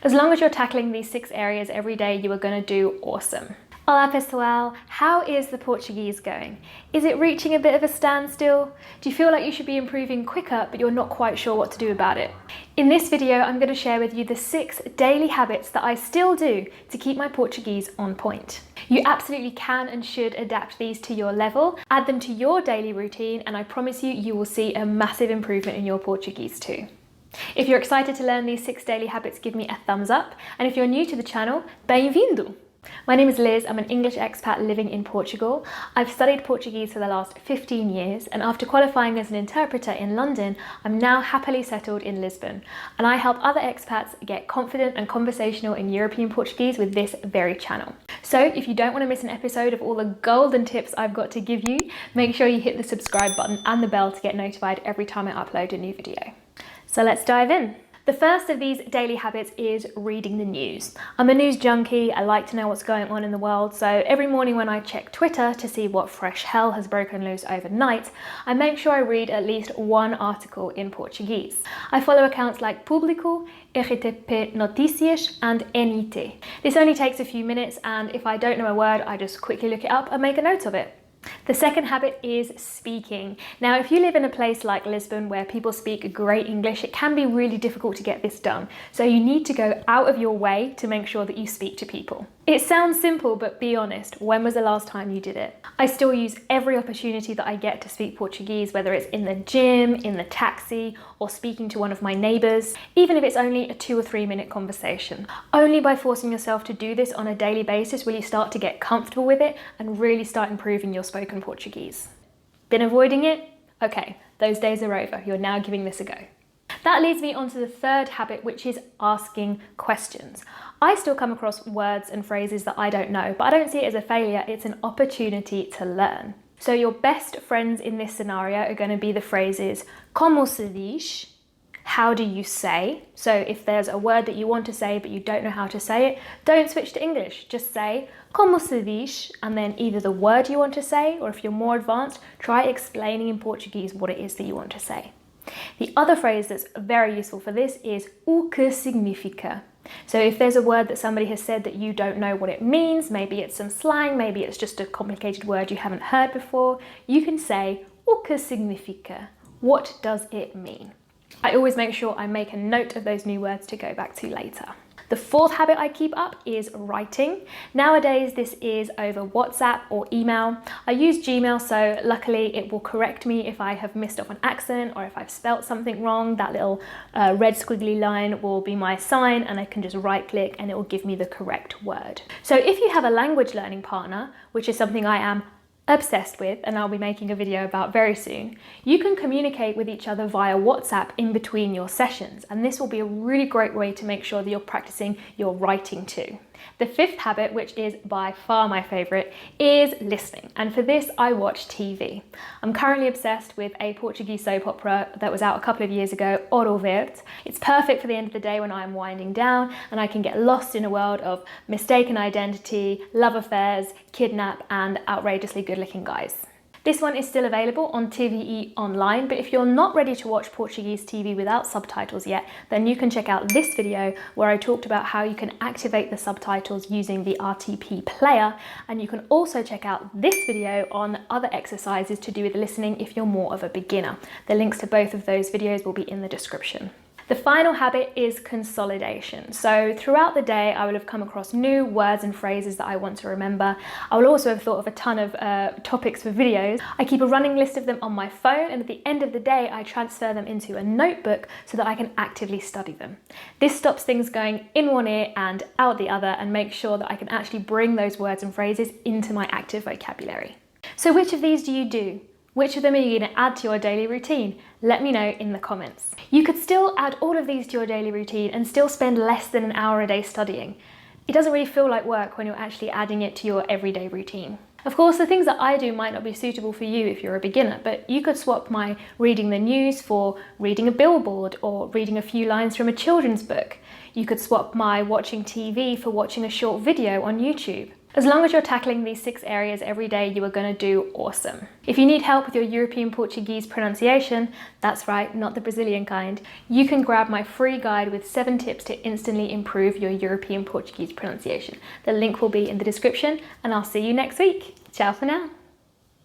As long as you're tackling these 6 areas every day, you are going to do awesome. Olá pessoal, how is the Portuguese going? Is it reaching a bit of a standstill? Do you feel like you should be improving quicker but you're not quite sure what to do about it? In this video, I'm going to share with you the 6 daily habits that I still do to keep my Portuguese on point. You absolutely can and should adapt these to your level, add them to your daily routine, and I promise you, you will see a massive improvement in your Portuguese too. If you're excited to learn these 6 daily habits, give me a thumbs up, and if you're new to the channel, bem-vindo! My name is Liz, I'm an English expat living in Portugal. I've studied Portuguese for the last 15 years, and after qualifying as an interpreter in London, I'm now happily settled in Lisbon, and I help other expats get confident and conversational in European Portuguese with this very channel. So if you don't want to miss an episode of all the golden tips I've got to give you, make sure you hit the subscribe button and the bell to get notified every time I upload a new video. So let's dive in. The first of these daily habits is reading the news. I'm a news junkie, I like to know what's going on in the world, so every morning when I check Twitter to see what fresh hell has broken loose overnight, I make sure I read at least one article in Portuguese. I follow accounts like Público, RTP Notícias and NIT. This only takes a few minutes, and if I don't know a word, I just quickly look it up and make a note of it. The second habit is speaking. Now, if you live in a place like Lisbon where people speak great English, it can be really difficult to get this done. So you need to go out of your way to make sure that you speak to people. It sounds simple, but be honest, when was the last time you did it? I still use every opportunity that I get to speak Portuguese, whether it's in the gym, in the taxi, or speaking to one of my neighbours, even if it's only a 2 or 3 minute conversation. Only by forcing yourself to do this on a daily basis will you start to get comfortable with it and really start improving your spoken Portuguese. Been avoiding it? Okay, those days are over. You're now giving this a go. That leads me on to the third habit, which is asking questions. I still come across words and phrases that I don't know, but I don't see it as a failure, it's an opportunity to learn. So your best friends in this scenario are going to be the phrases como se diz, how do you say? So if there's a word that you want to say but you don't know how to say it, don't switch to English, just say como se diz, and then either the word you want to say, or if you're more advanced, try explaining in Portuguese what it is that you want to say. The other phrase that's very useful for this is o que significa. So if there's a word that somebody has said that you don't know what it means, maybe it's some slang, maybe it's just a complicated word you haven't heard before, you can say o que significa. What does it mean? I always make sure I make a note of those new words to go back to later. The fourth habit I keep up is writing. Nowadays, this is over WhatsApp or email. I use Gmail, so luckily it will correct me if I have missed off an accent or if I've spelt something wrong. That little red squiggly line will be my sign, and I can just right click and it will give me the correct word. So if you have a language learning partner, which is something I am obsessed with and I'll be making a video about very soon, you can communicate with each other via WhatsApp in between your sessions, and this will be a really great way to make sure that you're practicing your writing too. The fifth habit, which is by far my favourite, is listening, and for this I watch TV. I'm currently obsessed with a Portuguese soap opera that was out a couple of years ago, Ouro Verde. It's perfect for the end of the day when I'm winding down and I can get lost in a world of mistaken identity, love affairs, kidnap and outrageously good-looking guys. This one is still available on TVE online, but if you're not ready to watch Portuguese TV without subtitles yet, then you can check out this video where I talked about how you can activate the subtitles using the RTP player, and you can also check out this video on other exercises to do with listening if you're more of a beginner. The links to both of those videos will be in the description. The final habit is consolidation. So throughout the day, I will have come across new words and phrases that I want to remember. I will also have thought of a ton of topics for videos. I keep a running list of them on my phone, and at the end of the day, I transfer them into a notebook so that I can actively study them. This stops things going in one ear and out the other and makes sure that I can actually bring those words and phrases into my active vocabulary. So which of these do you do? Which of them are you going to add to your daily routine? Let me know in the comments. You could still add all of these to your daily routine and still spend less than an hour a day studying. It doesn't really feel like work when you're actually adding it to your everyday routine. Of course, the things that I do might not be suitable for you if you're a beginner, but you could swap my reading the news for reading a billboard or reading a few lines from a children's book. You could swap my watching TV for watching a short video on YouTube. As long as you're tackling these 6 areas every day, you are going to do awesome. If you need help with your European Portuguese pronunciation, that's right, not the Brazilian kind, you can grab my free guide with 7 tips to instantly improve your European Portuguese pronunciation. The link will be in the description, and I'll see you next week. Ciao for now.